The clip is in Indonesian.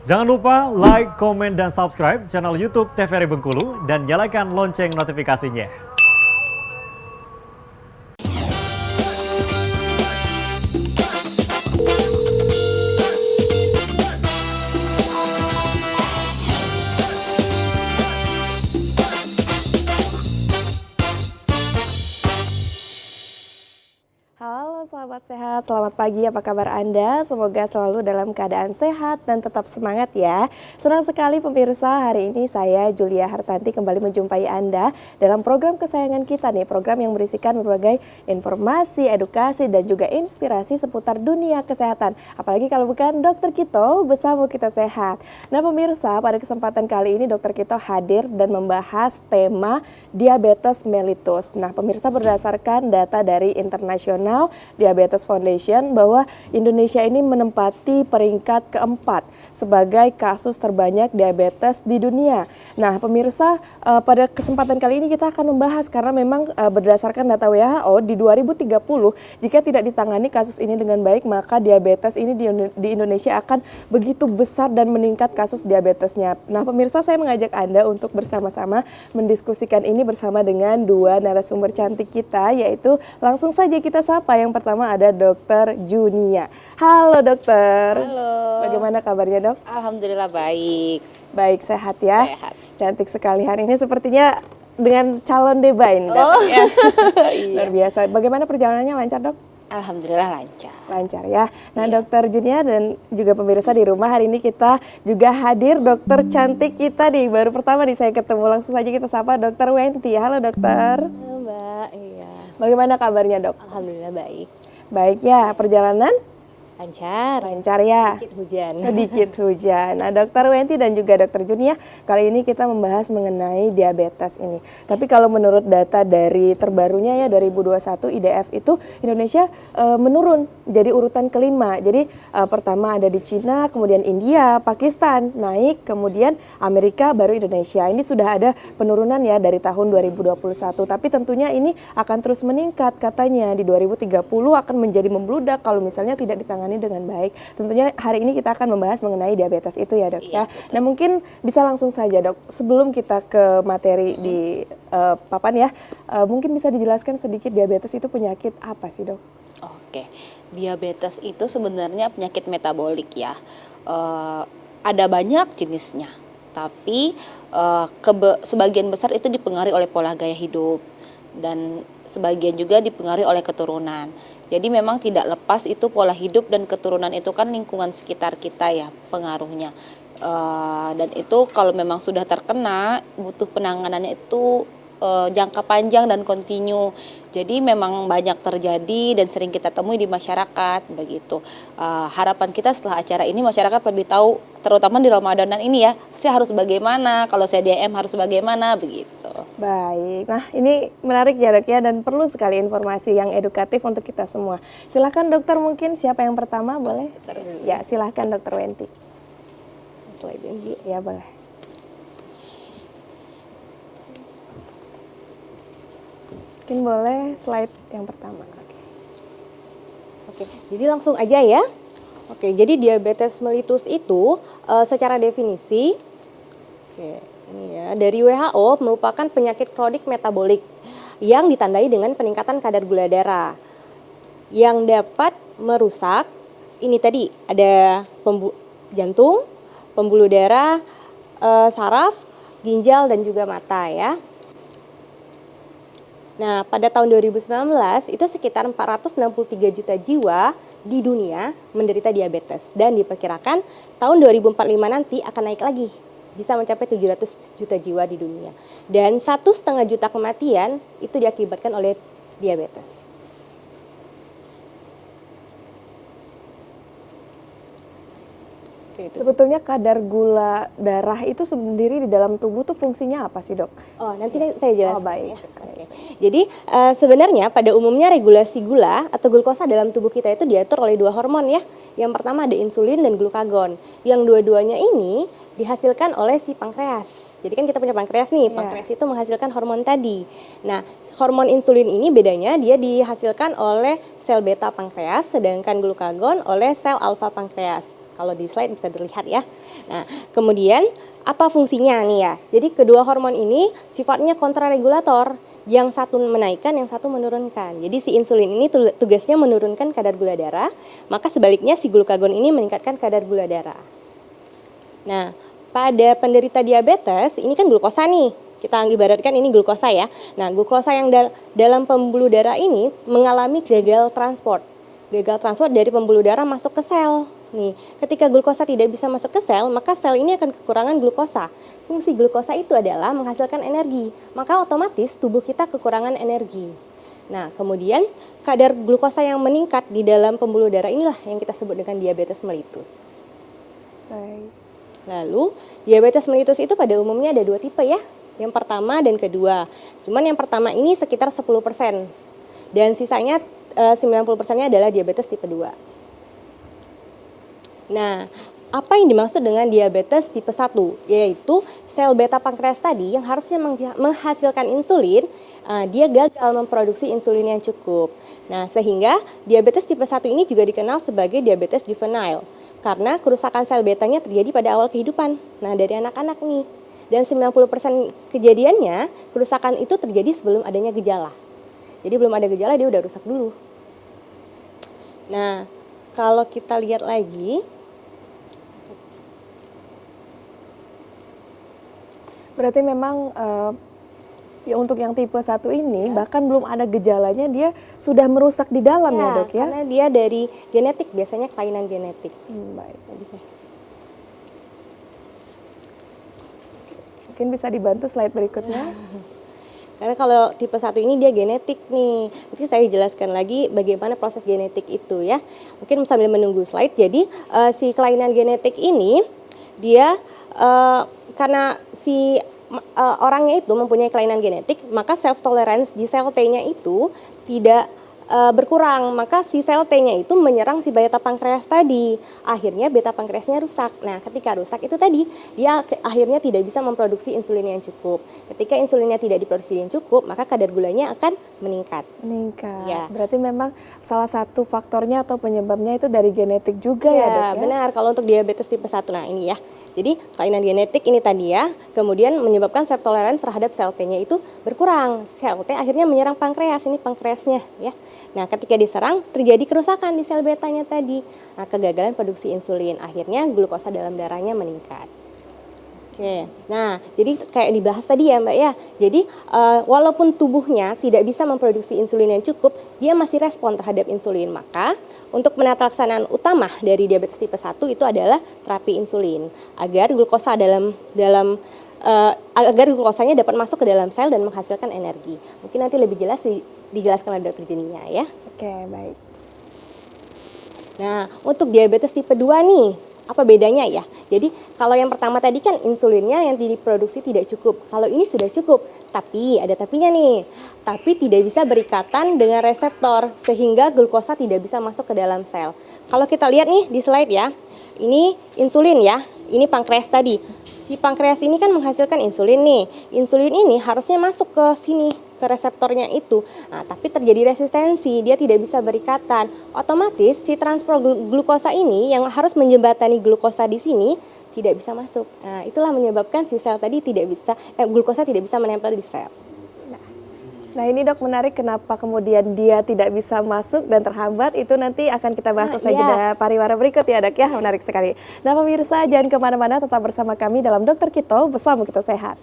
Jangan lupa like, komen, dan subscribe channel YouTube TVRI Bengkulu dan nyalakan lonceng notifikasinya. Halo sahabat sehat, selamat pagi, apa kabar Anda? Semoga selalu dalam keadaan sehat dan tetap semangat ya. Senang sekali pemirsa, hari ini saya Julia Hartanti kembali menjumpai Anda dalam program kesayangan kita nih, program yang berisikan berbagai informasi, edukasi, dan juga inspirasi seputar dunia kesehatan. Apalagi kalau bukan Dokter Kito, bersama kita sehat. Nah pemirsa, pada kesempatan kali ini Dokter Kito hadir dan membahas tema diabetes mellitus. Nah pemirsa, berdasarkan data dari International Diabetes Foundation bahwa Indonesia ini menempati peringkat keempat sebagai kasus terbanyak diabetes di dunia. Nah pemirsa, pada kesempatan kali ini kita akan membahas karena memang berdasarkan data WHO di 2030 jika tidak ditangani kasus ini dengan baik maka diabetes ini di Indonesia akan begitu besar dan meningkat kasus diabetesnya. Nah pemirsa, saya mengajak Anda untuk bersama-sama mendiskusikan ini bersama dengan dua narasumber cantik kita, yaitu langsung saja kita sapa. Yang pertama ada Dokter Junia. Halo dokter. Halo. Bagaimana kabarnya dok? Alhamdulillah baik. Baik, sehat ya? Sehat. Cantik sekali hari ini, sepertinya dengan calon deba ini datang ya. Luar biasa. Bagaimana perjalanannya, lancar dok? Alhamdulillah lancar. Lancar ya. Nah Dokter Junia dan juga pemirsa di rumah, hari ini kita juga hadir dokter cantik kita nih. Baru pertama nih saya ketemu, langsung saja kita sapa Dokter Wenti. Halo dokter. Halo Mbak, iya. Bagaimana kabarnya dok? Alhamdulillah baik. Baik ya, perjalanan? Lancar. Lancar ya. Sedikit hujan. Sedikit hujan. Nah, Dokter Wenti dan juga Dokter Junia, kali ini kita membahas mengenai diabetes ini. Tapi kalau menurut data dari terbarunya ya 2021 IDF itu Indonesia menurun jadi urutan kelima. Jadi pertama ada di Cina, kemudian India, Pakistan naik, kemudian Amerika, baru Indonesia. Ini sudah ada penurunan ya dari tahun 2021. Tapi tentunya ini akan terus meningkat, katanya di 2030 akan menjadi membludak kalau misalnya tidak ditangani dengan baik. Tentunya hari ini kita akan membahas mengenai diabetes itu ya dok ya. Nah mungkin bisa langsung saja dok, sebelum kita ke materi di papan ya, mungkin bisa dijelaskan sedikit diabetes itu penyakit apa sih dok? Oke, diabetes itu sebenarnya penyakit metabolik ya. Ada banyak jenisnya, tapi sebagian besar itu dipengaruhi oleh pola gaya hidup dan sebagian juga dipengaruhi oleh keturunan. Jadi memang tidak lepas itu pola hidup dan keturunan itu kan lingkungan sekitar kita ya pengaruhnya. Dan itu kalau memang sudah terkena butuh penanganannya itu jangka panjang dan kontinu. Jadi memang banyak terjadi dan sering kita temui di masyarakat begitu. Harapan kita setelah acara ini masyarakat lebih tahu, terutama di Ramadanan ini ya, saya harus bagaimana, kalau saya DM harus bagaimana begitu. Baik, nah ini menarik ya dok ya, dan perlu sekali informasi yang edukatif untuk kita semua. Silakan dokter, mungkin siapa yang pertama boleh? Ya silakan Dokter Wenti. Slide ini. Ya boleh. Mungkin boleh slide yang pertama. Oke, jadi langsung aja ya. Oke, jadi diabetes mellitus itu secara definisi, ini ya, dari WHO merupakan penyakit kronik metabolik yang ditandai dengan peningkatan kadar gula darah yang dapat merusak, ini tadi ada jantung, pembuluh darah, saraf, ginjal, dan juga mata ya. Nah, pada tahun 2019 itu sekitar 463 juta jiwa di dunia menderita diabetes dan diperkirakan tahun 2045 nanti akan naik lagi, bisa mencapai 700 juta jiwa di dunia. Dan 1,5 juta kematian itu diakibatkan oleh diabetes. Oke, itu. Sebetulnya kadar gula darah itu sendiri di dalam tubuh tuh fungsinya apa sih dok? Oh, nanti saya jelaskan. Oh baik. Ya. Oke. Jadi sebenarnya pada umumnya regulasi gula atau glukosa dalam tubuh kita itu diatur oleh dua hormon ya. Yang pertama ada insulin dan glukagon. Yang dua-duanya ini dihasilkan oleh si pankreas. Jadi kan kita punya pankreas nih, pankreas itu menghasilkan hormon tadi. Nah, hormon insulin ini bedanya dia dihasilkan oleh sel beta pankreas, sedangkan glukagon oleh sel alfa pankreas. Kalau di slide bisa dilihat ya. Nah, kemudian apa fungsinya nih ya? Jadi kedua hormon ini sifatnya kontraregulator, yang satu menaikkan, yang satu menurunkan. Jadi si insulin ini tugasnya menurunkan kadar gula darah, maka sebaliknya si glukagon ini meningkatkan kadar gula darah. Nah, pada penderita diabetes ini kan glukosa nih. Kita ibaratkan ini glukosa ya. Nah, glukosa yang dalam pembuluh darah ini mengalami gagal transport. Gagal transport dari pembuluh darah masuk ke sel. Nih, ketika glukosa tidak bisa masuk ke sel, maka sel ini akan kekurangan glukosa. Fungsi glukosa itu adalah menghasilkan energi, maka otomatis tubuh kita kekurangan energi. Nah, kemudian kadar glukosa yang meningkat di dalam pembuluh darah inilah yang kita sebut dengan diabetes mellitus. Baik. Lalu, diabetes mellitus itu pada umumnya ada 2 tipe ya. Yang pertama dan kedua. Cuman yang pertama ini sekitar 10%. Dan sisanya 90%-nya adalah diabetes tipe 2. Nah, apa yang dimaksud dengan diabetes tipe 1? Yaitu sel beta pankreas tadi yang harusnya menghasilkan insulin, dia gagal memproduksi insulin yang cukup. Nah, sehingga diabetes tipe 1 ini juga dikenal sebagai diabetes juvenile. Karena kerusakan sel betanya terjadi pada awal kehidupan. Nah, dari anak-anak nih. Dan 90% kejadiannya, kerusakan itu terjadi sebelum adanya gejala. Jadi belum ada gejala, dia udah rusak dulu. Nah, kalau kita lihat lagi, Berarti memang ya untuk yang tipe 1 ini bahkan belum ada gejalanya dia sudah merusak di dalam ya, Dok ya? Karena dia dari genetik, biasanya kelainan genetik. Baik. Mungkin bisa dibantu slide berikutnya. Karena kalau tipe 1 ini dia genetik nih. Nanti saya jelaskan lagi bagaimana proses genetik itu ya. Mungkin sambil menunggu slide. Jadi si kelainan genetik ini dia karena si orangnya itu mempunyai kelainan genetik, maka self tolerance di sel T-nya itu tidak berkurang, maka si sel T-nya itu menyerang si beta pankreas tadi. Akhirnya beta pankreasnya rusak. Nah, ketika rusak itu tadi, dia akhirnya tidak bisa memproduksi insulin yang cukup. Ketika insulinnya tidak diproduksi yang cukup, maka kadar gulanya akan meningkat. Meningkat. Ya. Berarti memang salah satu faktornya atau penyebabnya itu dari genetik juga ya, Dok ya? Benar. Kalau untuk diabetes tipe 1, nah ini ya. Jadi, kelainan genetik ini tadi ya, kemudian menyebabkan self tolerance terhadap sel T-nya itu berkurang. Sel T akhirnya menyerang pankreas, ini pankreasnya ya. Nah, ketika diserang, terjadi kerusakan di sel betanya tadi. Nah, kegagalan produksi insulin. Akhirnya glukosa dalam darahnya meningkat. Oke, nah jadi kayak dibahas tadi ya Mbak ya. Jadi walaupun tubuhnya tidak bisa memproduksi insulin yang cukup, dia masih respon terhadap insulin. Maka untuk penata laksanaan utama dari diabetes tipe 1 itu adalah terapi insulin. Agar glukosa agar glukosanya dapat masuk ke dalam sel dan menghasilkan energi. Mungkin nanti lebih jelas dijelaskan oleh Dr. Junia ya. Oke, baik. Nah, untuk diabetes tipe 2 nih, apa bedanya ya? Jadi, kalau yang pertama tadi kan insulinnya yang diproduksi tidak cukup. Kalau ini sudah cukup, tapi ada tapinya nih. Tapi tidak bisa berikatan dengan reseptor sehingga glukosa tidak bisa masuk ke dalam sel. Kalau kita lihat nih di slide ya, ini insulin ya, ini pankreas tadi. Si pankreas ini kan menghasilkan insulin nih. Insulin ini harusnya masuk ke sini, ke reseptornya itu. Nah, tapi terjadi resistensi, dia tidak bisa berikatan. Otomatis si transport glukosa ini yang harus menjembatani glukosa di sini tidak bisa masuk. Nah, itulah menyebabkan si sel tadi glukosa tidak bisa menempel di sel. Nah ini Dok menarik kenapa kemudian dia tidak bisa masuk dan terhambat, itu nanti akan kita bahas usai jeda pariwara berikut ya Dok ya, menarik sekali. Nah pemirsa jangan kemana-mana, tetap bersama kami dalam Dokter Kito, bersama kita sehat.